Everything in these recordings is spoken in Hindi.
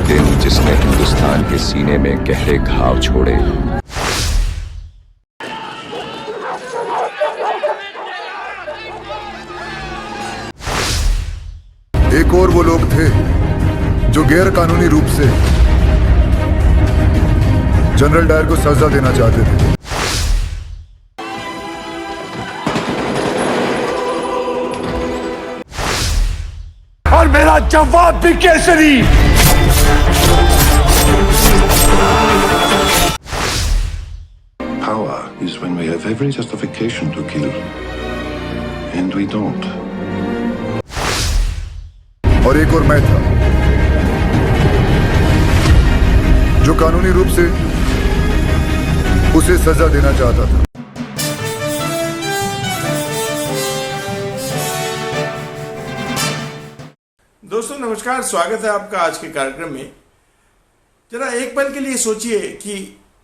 दिन जिसने हिंदुस्तान के सीने में गहरे घाव छोड़े। एक और वो लोग थे जो गैर कानूनी रूप से जनरल डायर को सजा देना चाहते थे। और मेरा जवाब भी Kesari. Power is when we have every justification to kill, and we don't. और एक और मैं था जो कानूनी रूप से उसे सजा देना चाहता था। दोस्तों नमस्कार, स्वागत है आपका आज के कार्यक्रम में। जरा एक पल के लिए सोचिए कि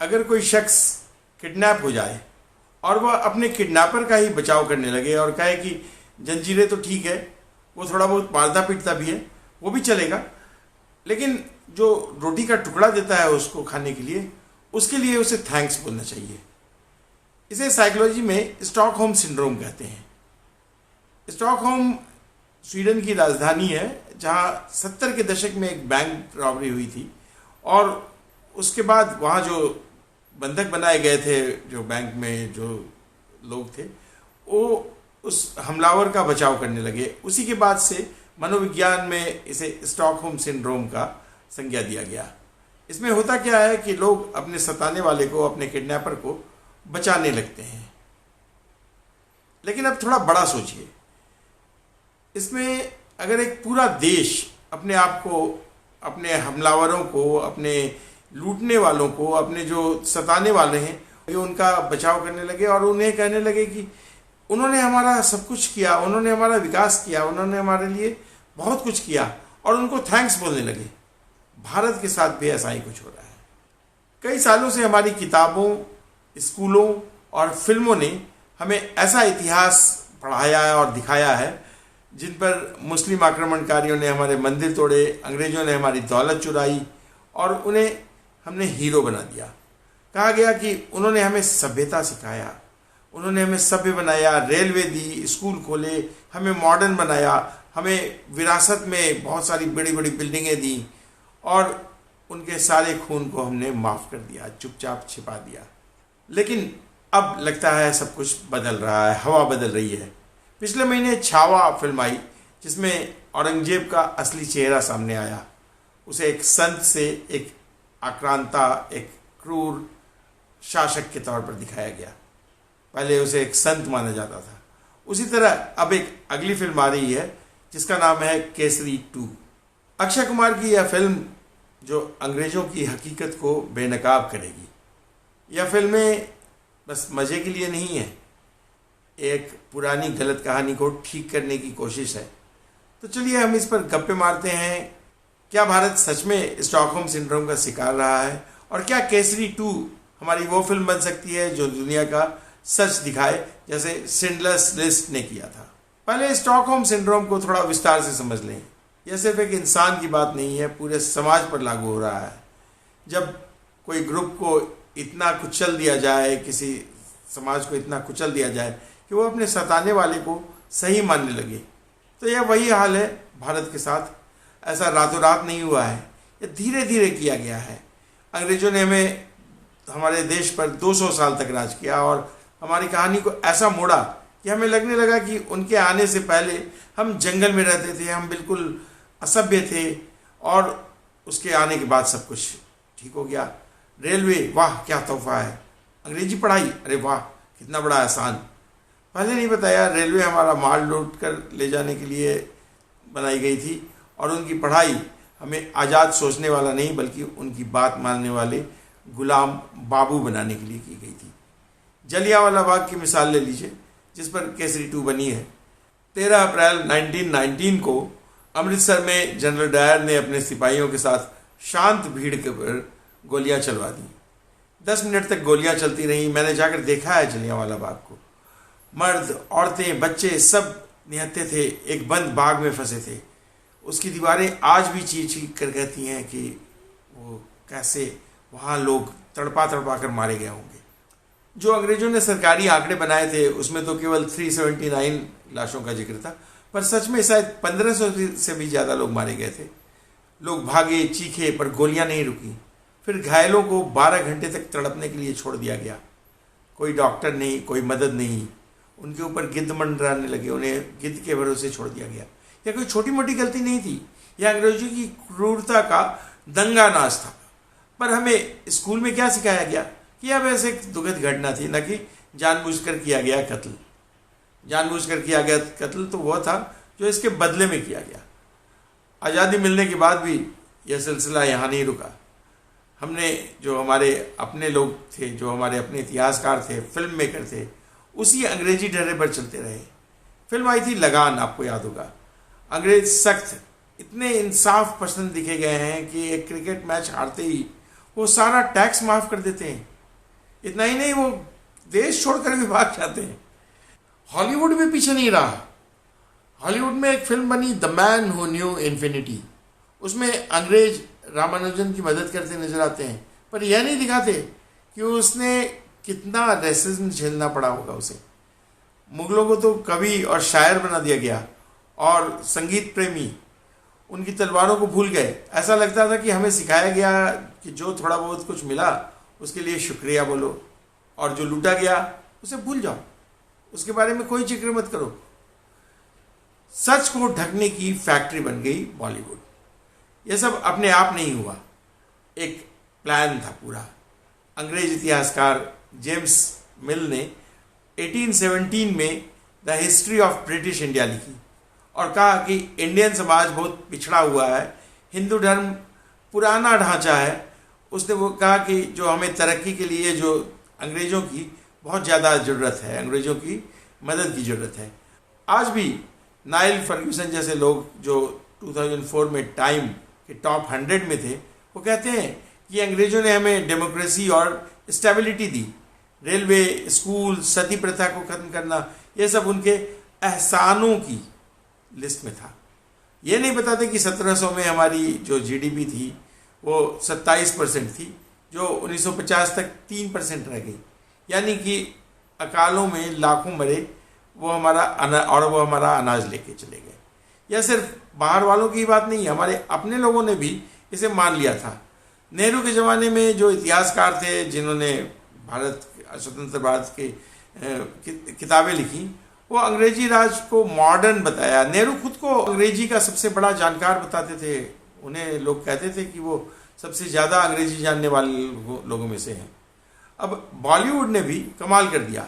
अगर कोई शख्स किडनैप हो जाए और वह अपने किडनैपर का ही बचाव करने लगे और कहे कि जंजीरें तो ठीक है, वो थोड़ा बहुत मारता पीटता भी है, वो भी चलेगा, लेकिन जो रोटी का टुकड़ा देता है उसको खाने के लिए, उसके लिए उसे थैंक्स बोलना चाहिए। इसे साइकोलॉजी में स्टॉकहोम सिंड्रोम कहते हैं। स्टॉकहोम स्वीडन की राजधानी है, जहां 70 के दशक में एक बैंक रॉबरी हुई थी और उसके बाद वहां जो बंधक बनाए गए थे, जो बैंक में जो लोग थे, वो उस हमलावर का बचाव करने लगे। उसी के बाद से मनोविज्ञान में इसे स्टॉकहोम सिंड्रोम का संज्ञा दिया गया। इसमें होता क्या है कि लोग अपने सताने वाले को, अपने किडनैपर को बचाने लगते हैं। लेकिन अब थोड़ा बड़ा सोचिए, इसमें अगर एक पूरा देश अपने आप को, अपने हमलावरों को, अपने लूटने वालों को, अपने जो सताने वाले हैं, ये उनका बचाव करने लगे और उन्हें कहने लगे कि उन्होंने हमारा सब कुछ किया, उन्होंने हमारा विकास किया, उन्होंने हमारे लिए बहुत कुछ किया, और उनको थैंक्स बोलने लगे। भारत के साथ भी ऐसा ही कुछ हो रहा है। कई सालों से हमारी किताबों, स्कूलों और फिल्मों ने हमें ऐसा इतिहास पढ़ाया है और दिखाया है जिन पर मुस्लिम आक्रमणकारियों ने हमारे मंदिर तोड़े, अंग्रेजों ने हमारी दौलत चुराई और उन्हें हमने हीरो बना दिया। कहा गया कि उन्होंने हमें सभ्यता सिखाया, उन्होंने हमें सभ्य बनाया, रेलवे दी, स्कूल खोले, हमें मॉडर्न बनाया, हमें विरासत में बहुत सारी बड़ी बड़ी बिल्डिंगें दी और उनके सारे खून को हमने माफ़ कर दिया, चुपचाप छिपा दिया। लेकिन अब लगता है सब कुछ बदल रहा है, हवा बदल रही है। पिछले महीने छावा फिल्म आई, जिसमें औरंगजेब का असली चेहरा सामने आया। उसे एक संत से, एक आक्रांता, एक क्रूर शासक के तौर पर दिखाया गया। पहले उसे एक संत माना जाता था। उसी तरह अब एक अगली फिल्म आ रही है जिसका नाम है केसरी 2। अक्षय कुमार की यह फिल्म जो अंग्रेजों की हकीकत को बेनकाब करेगी। यह फिल्में बस मज़े के लिए नहीं है, एक पुरानी गलत कहानी को ठीक करने की कोशिश है। तो चलिए हम इस पर गप्पे मारते हैं। क्या भारत सच में स्टॉकहोम सिंड्रोम का शिकार रहा है? और क्या केसरी 2 हमारी वो फिल्म बन सकती है जो दुनिया का सच दिखाए, जैसे शिंडलर्स लिस्ट ने किया था? पहले स्टॉकहोम सिंड्रोम को थोड़ा विस्तार से समझ लें। यह सिर्फ एक इंसान की बात नहीं है, पूरे समाज पर लागू हो रहा है। जब कोई ग्रुप को इतना कुचल दिया जाए, किसी समाज को इतना कुचल दिया जाए कि वो अपने सताने वाले को सही मानने लगे, तो यह वही हाल है भारत के साथ। ऐसा रातों रात नहीं हुआ है, यह धीरे धीरे किया गया है। अंग्रेजों ने हमें, हमारे देश पर 200 साल तक राज किया और हमारी कहानी को ऐसा मोड़ा कि हमें लगने लगा कि उनके आने से पहले हम जंगल में रहते थे, हम बिल्कुल असभ्य थे, और उसके आने के बाद सब कुछ ठीक हो गया। रेलवे, वाह क्या तोहफा है। अंग्रेजी पढ़ाई, अरे वाह कितना बड़ा एहसान। पहले नहीं बताया, रेलवे हमारा माल लूट कर ले जाने के लिए बनाई गई थी और उनकी पढ़ाई हमें आज़ाद सोचने वाला नहीं बल्कि उनकी बात मानने वाले गुलाम बाबू बनाने के लिए की गई थी। जलियांवाला बाग की मिसाल ले लीजिए, जिस पर केसरी 2 बनी है। 13 अप्रैल 1919 को अमृतसर में जनरल डायर ने अपने सिपाहियों के साथ शांत भीड़ के पर गोलियां चलवा दी। 10 मिनट तक गोलियां चलती रहीं। मैंने जाकर देखा है जलियांवाला बाग को। मर्द, औरतें, बच्चे सब निहत्थे थे, एक बंद बाग में फंसे थे। उसकी दीवारें आज भी चीख चीख कर कहती हैं कि वो कैसे वहाँ लोग तड़पा तड़पा कर मारे गए होंगे। जो अंग्रेजों ने सरकारी आंकड़े बनाए थे उसमें तो केवल 379 लाशों का जिक्र था, पर सच में शायद 1500 से भी ज़्यादा लोग मारे गए थे। लोग भागे, चीखे, पर गोलियां नहीं रुकी। फिर घायलों को 12 घंटे तक तड़पने के लिए छोड़ दिया गया। कोई डॉक्टर नहीं, कोई मदद नहीं। उनके ऊपर गिद्ध मंडराने लगे, उन्हें गिद्ध के भरोसे छोड़ दिया गया। यह कोई छोटी मोटी गलती नहीं थी, यह अंग्रेजों की क्रूरता का दंगा नाच था। पर हमें स्कूल में क्या सिखाया गया कि यह वैसे एक दुखद घटना थी, न कि जानबूझकर किया गया कत्ल। जानबूझकर किया गया कत्ल तो वह था जो इसके बदले में किया गया। आज़ादी मिलने के बाद भी यह सिलसिला यहाँ नहीं रुका। हमने जो हमारे अपने लोग थे, जो हमारे अपने इतिहासकार थे, फिल्म मेकर थे, उसी अंग्रेजी ढर्रे पर चलते रहे। फिल्म आई थी लगान, आपको याद होगा। अंग्रेज सख्त इतने इंसाफ पसंद दिखे गए हैं कि एक क्रिकेट मैच हारते ही वो सारा टैक्स माफ कर देते हैं। इतना ही नहीं, वो देश छोड़कर भी भाग जाते हैं। हॉलीवुड भी पीछे नहीं रहा। हॉलीवुड में एक फिल्म बनी the man who new infinity. उसमें अंग्रेज रामानुजन की मदद करते नजर आते हैं, पर यह नहीं दिखाते कि उसने कितना रेसिज्म झेलना पड़ा होगा उसे। मुगलों को तो कवि और शायर बना दिया गया और संगीत प्रेमी उनकी तलवारों को भूल गए। ऐसा लगता था कि हमें सिखाया गया कि जो थोड़ा बहुत कुछ मिला उसके लिए शुक्रिया बोलो, और जो लूटा गया उसे भूल जाओ, उसके बारे में कोई जिक्र मत करो। सच को ढकने की फैक्ट्री बन गई बॉलीवुड। यह सब अपने आप नहीं हुआ, एक प्लान था पूरा। अंग्रेज इतिहासकार जेम्स मिल ने 1817 में the history of British India लिखी और कहा कि इंडियन समाज बहुत पिछड़ा हुआ है, हिंदू धर्म पुराना ढांचा है। उसने वो कहा कि जो हमें तरक्की के लिए जो अंग्रेज़ों की बहुत ज़्यादा ज़रूरत है, अंग्रेज़ों की मदद की ज़रूरत है। आज भी नाइल फर्ग्यूसन जैसे लोग जो 2004 में टाइम के टॉप 100 में थे, वो कहते हैं कि अंग्रेज़ों ने हमें डेमोक्रेसी और स्टेबिलिटी दी। रेलवे, स्कूल, सती प्रथा को ख़त्म करना, ये सब उनके एहसानों की लिस्ट में था। ये नहीं बताते कि 1700 में हमारी जो जीडीपी थी वो 27% थी, जो 1950 तक 3% रह गई। यानी कि अकालों में लाखों मरे, वो हमारा अनाज लेके चले गए। यह सिर्फ बाहर वालों की बात नहीं, हमारे अपने लोगों ने भी इसे मान लिया था। नेहरू के ज़माने में जो इतिहासकार थे जिन्होंने स्वतंत्र भारत की किताबें लिखी, वो अंग्रेजी राज को मॉडर्न बताया। नेहरू खुद को अंग्रेजी का सबसे बड़ा जानकार बताते थे। उन्हें लोग कहते थे कि वो सबसे ज़्यादा अंग्रेजी जानने वाले लोगों में से हैं। अब बॉलीवुड ने भी कमाल कर दिया।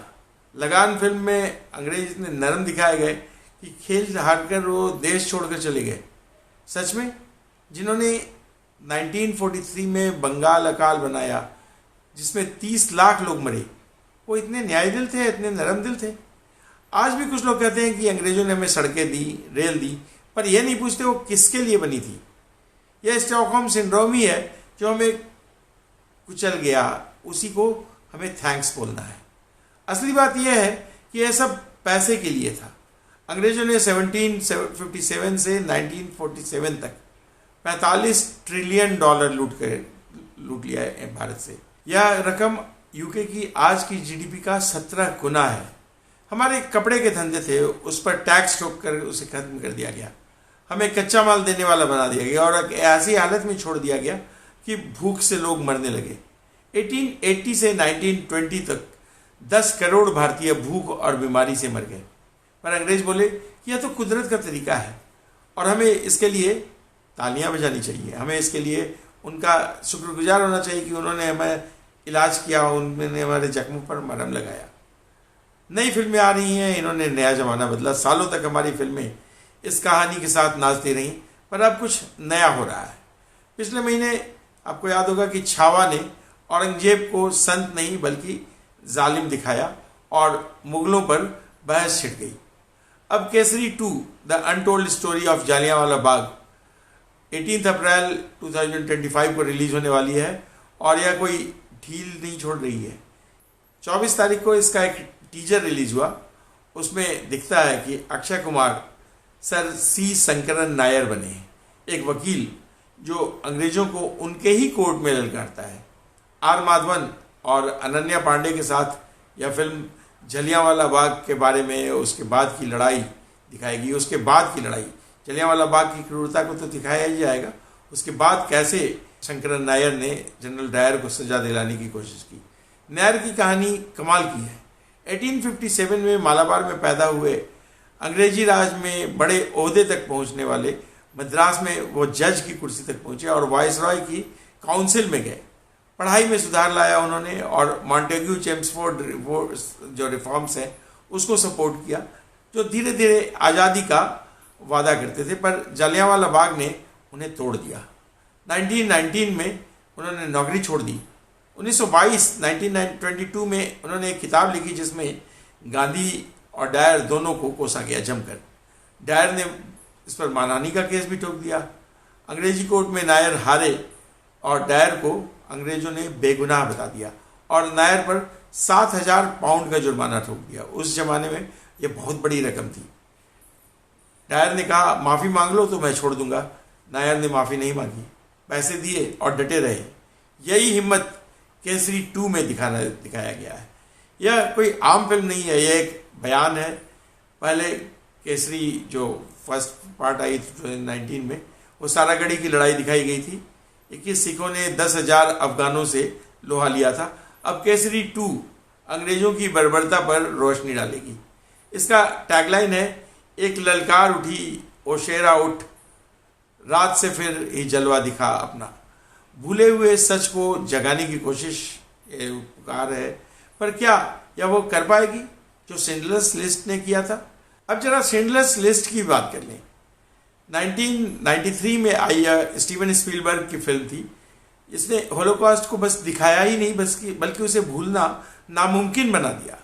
लगान फिल्म में अंग्रेज इतने नरम दिखाए गए कि खेल हारकर वो देश छोड़कर चले गए। सच में जिन्होंने 1943 में बंगाल अकाल बनाया जिसमें 30 लाख लोग मरे, वो इतने न्यायदिल थे, इतने नरम दिल थे। आज भी कुछ लोग कहते हैं कि अंग्रेजों ने हमें सड़कें दी, रेल दी, पर यह नहीं पूछते वो किसके लिए बनी थी। यह स्टॉकहोम सिंड्रोम ही है जो हमें कुचल गया, उसी को हमें थैंक्स बोलना है। असली बात यह है कि यह सब पैसे के लिए था। अंग्रेजों ने 1757 से 1947 तक $45 ट्रिलियन लूट लिया है भारत से। यह रकम यूके की आज की जीडीपी का 17 गुना है। हमारे कपड़े के धंधे थे, उस पर टैक्स ठोक कर उसे खत्म कर दिया गया। हमें कच्चा माल देने वाला बना दिया गया और एक ऐसी हालत में छोड़ दिया गया कि भूख से लोग मरने लगे। 1880 से 1920 तक 10 करोड़ भारतीय भूख और बीमारी से मर गए। पर अंग्रेज बोले कि यह तो कुदरत का तरीका है और हमें इसके लिए तालियां बजानी चाहिए, हमें इसके लिए उनका शुक्रगुजार होना चाहिए कि उन्होंने हमें इलाज किया, उन्होंने हमारे जख्मों पर मरहम लगाया। नई फिल्में आ रही हैं, इन्होंने नया ज़माना बदला। सालों तक हमारी फिल्में इस कहानी के साथ नाचती रहीं, पर अब कुछ नया हो रहा है। पिछले महीने आपको याद होगा कि छावा ने औरंगजेब को संत नहीं बल्कि जालिम दिखाया और मुगलों पर बहस छिड़ गई। अब Kesari 2 the untold story of Jallianwala Bagh 18 अप्रैल 2025 को रिलीज होने वाली है और यह कोई ढील नहीं छोड़ रही है। 24 तारीख को इसका एक टीजर रिलीज हुआ। उसमें दिखता है कि अक्षय कुमार सर सी शंकरन नायर बने, एक वकील जो अंग्रेजों को उनके ही कोर्ट में ललकारता है। आर माधवन और अनन्या पांडे के साथ यह फिल्म जलियांवाला बाग के बारे में, उसके बाद की लड़ाई दिखाएगी। उसके बाद की लड़ाई, जलियांवाला बाग की क्रूरता को तो दिखाया ही जाएगा, उसके बाद कैसे शंकरन नायर ने जनरल डायर को सजा दिलाने की कोशिश की। नायर की कहानी कमाल की है। 1857 में मालाबार में पैदा हुए, अंग्रेजी राज में बड़े ओहदे तक पहुंचने वाले, मद्रास में वो जज की कुर्सी तक पहुंचे और वाइसरॉय की काउंसिल में गए। पढ़ाई में सुधार लाया उन्होंने और मॉन्टेग्यू चेम्सफोर्ड जो रिफॉर्म्स हैं उसको सपोर्ट किया, जो धीरे धीरे आज़ादी का वादा करते थे, पर जलियांवाला बाग ने उन्हें तोड़ दिया। 1919 में उन्होंने नौकरी छोड़ दी। 1922 में उन्होंने एक किताब लिखी जिसमें गांधी और डायर दोनों को कोसा गया जमकर। डायर ने इस पर मानहानि का केस भी ठोक दिया। अंग्रेजी कोर्ट में नायर हारे और डायर को अंग्रेजों ने बेगुनाह बता दिया और नायर पर 7,000 पाउंड का जुर्माना ठोक दिया। उस जमाने में यह बहुत बड़ी रकम थी। डायर ने कहा माफ़ी मांग लो तो मैं छोड़ दूंगा। नायर ने माफ़ी नहीं मांगी, पैसे दिए और डटे रहे। यही हिम्मत केसरी 2 में दिखाया गया है। यह कोई आम फिल्म नहीं है, यह एक बयान है। पहले केसरी जो फर्स्ट पार्ट आई थी 2019 में, वो सारागढ़ी की लड़ाई दिखाई गई थी। 21 सिखों ने 10,000 अफगानों से लोहा लिया था। अब केसरी 2 अंग्रेजों की बर्बरता पर रोशनी डालेगी। इसका टैगलाइन है, एक ललकार उठी ओ शेरा उठ, रात से फिर ही जलवा दिखा अपना। भूले हुए सच को जगाने की कोशिश पुकार है, पर क्या यह वो कर पाएगी जो शिंडलर्स लिस्ट ने किया था? अब जरा शिंडलर्स लिस्ट की बात कर लें। 1993 में आई यह स्टीवन स्पीलबर्ग की फिल्म थी। इसने होलोकॉस्ट को बस दिखाया ही नहीं, बल्कि उसे भूलना नामुमकिन बना दिया।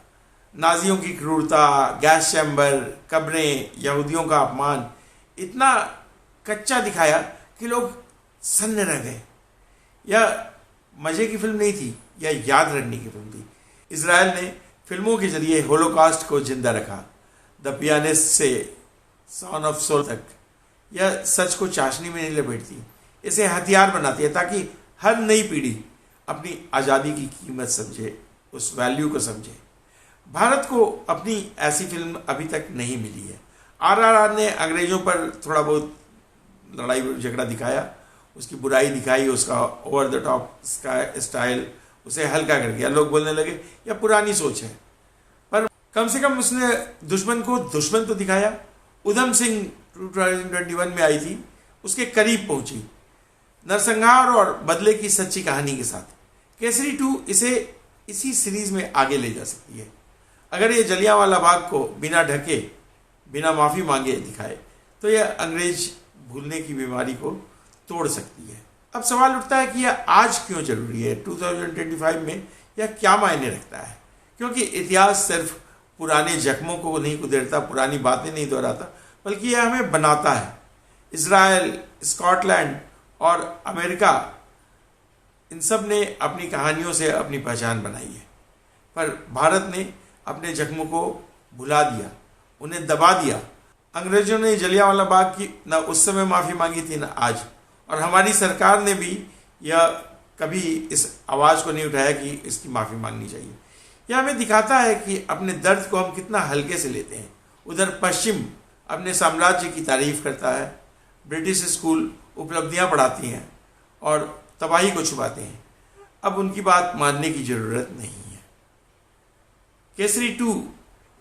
नाजियों की क्रूरता, गैस चैम्बर, कब्रें, यहूदियों का अपमान इतना कच्चा दिखाया कि लोग सन्न रह गए। यह मजे की फिल्म नहीं थी, यह याद रखने की फिल्म थी। इजराइल ने फिल्मों के जरिए होलोकॉस्ट को जिंदा रखा। द पियानिस्ट से सॉन ऑफ सोल तक यह सच को चाशनी में नहीं लपेटती, इसे हथियार बनाती है ताकि हर नई पीढ़ी अपनी आज़ादी की कीमत समझे, उस वैल्यू को समझे। भारत को अपनी ऐसी फिल्म अभी तक नहीं मिली है। RRR ने अंग्रेजों पर थोड़ा बहुत लड़ाई झगड़ा दिखाया, उसकी बुराई दिखाई, उसका ओवर द टॉप स्टाइल उसे हल्का कर दिया। लोग बोलने लगे यह पुरानी सोच है, पर कम से कम उसने दुश्मन को दुश्मन तो दिखाया। उधम सिंह 2021 में आई थी, उसके करीब पहुंची, नरसंहार और बदले की सच्ची कहानी के साथ। केसरी 2 इसे इसी सीरीज में आगे ले जा सकती है। अगर ये जलियांवाला बाग को बिना ढके, बिना माफ़ी मांगे दिखाए तो यह अंग्रेज भूलने की बीमारी को तोड़ सकती है। अब सवाल उठता है कि यह आज क्यों जरूरी है? 2025 में यह क्या मायने रखता है? क्योंकि इतिहास सिर्फ पुराने जख्मों को नहीं कुदेरता, पुरानी बातें नहीं दोहराता, बल्कि यह हमें बनाता है। इजराइल, स्कॉटलैंड और अमेरिका, इन सब ने अपनी कहानियों से अपनी पहचान बनाई है, पर भारत ने अपने जख्मों को भुला दिया, उन्हें दबा दिया। अंग्रेजों ने जलियांवाला बाग की न उस समय माफ़ी मांगी थी न आज, और हमारी सरकार ने भी यह कभी इस आवाज़ को नहीं उठाया कि इसकी माफ़ी मांगनी चाहिए। यह हमें दिखाता है कि अपने दर्द को हम कितना हल्के से लेते हैं। उधर पश्चिम अपने साम्राज्य की तारीफ करता है, ब्रिटिश स्कूल उपलब्धियां बढ़ाती हैं और तबाही को छुपाते हैं। अब उनकी बात मानने की ज़रूरत नहीं है। केसरी 2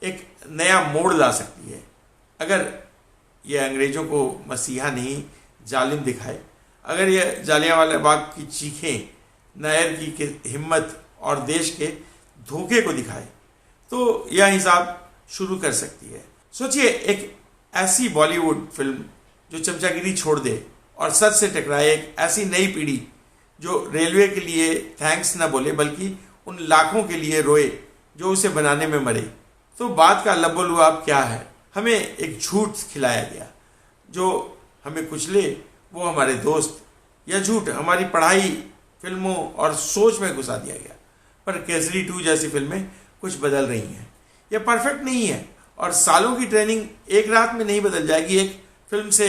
एक नया मोड़ ला सकती है अगर यह अंग्रेजों को मसीहा नहीं जालिम दिखाए, अगर यह जलियांवाला बाग की चीखें, नायर की हिम्मत और देश के धोखे को दिखाए, तो यह हिसाब शुरू कर सकती है। सोचिए, एक ऐसी बॉलीवुड फिल्म जो चमचागिरी छोड़ दे और सच से टकराए, एक ऐसी नई पीढ़ी जो रेलवे के लिए थैंक्स न बोले बल्कि उन लाखों के लिए रोए जो उसे बनाने में मरे। तो बात का लबोलुआब क्या है? हमें एक झूठ खिलाया गया, जो हमें कुचले वो हमारे दोस्त, या झूठ हमारी पढ़ाई, फिल्मों और सोच में घुसा दिया गया। पर केसरी 2 जैसी फिल्में कुछ बदल रही हैं। यह परफेक्ट नहीं है और सालों की ट्रेनिंग एक रात में नहीं बदल जाएगी। एक फिल्म से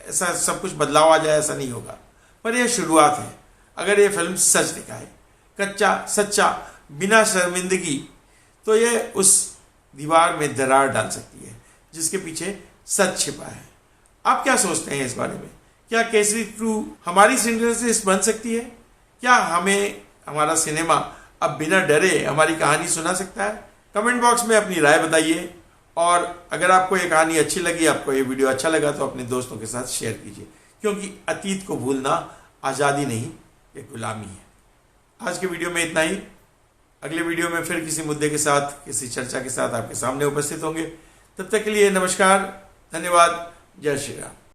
ऐसा सब कुछ बदलाव आ जाए, ऐसा नहीं होगा, पर यह शुरुआत है। अगर ये फिल्म सच दिखाए, कच्चा सच्चा बिना शर्मिंदगी, तो यह उस दीवार में दरार डाल सकती है जिसके पीछे सच छिपा है। आप क्या सोचते हैं इस बारे में? क्या केसरी 2 हमारी सिंथेसिस बन सकती है? क्या हमें हमारा सिनेमा अब बिना डरे हमारी कहानी सुना सकता है? कमेंट बॉक्स में अपनी राय बताइए, और अगर आपको ये कहानी अच्छी लगी, आपको ये वीडियो अच्छा लगा, तो अपने दोस्तों के साथ शेयर कीजिए, क्योंकि अतीत को भूलना आज़ादी नहीं, ये गुलामी है। आज के वीडियो में इतना ही। अगले वीडियो में फिर किसी मुद्दे के साथ, किसी चर्चा के साथ आपके सामने उपस्थित होंगे। तब तक के लिए नमस्कार, धन्यवाद, जय श्री राम।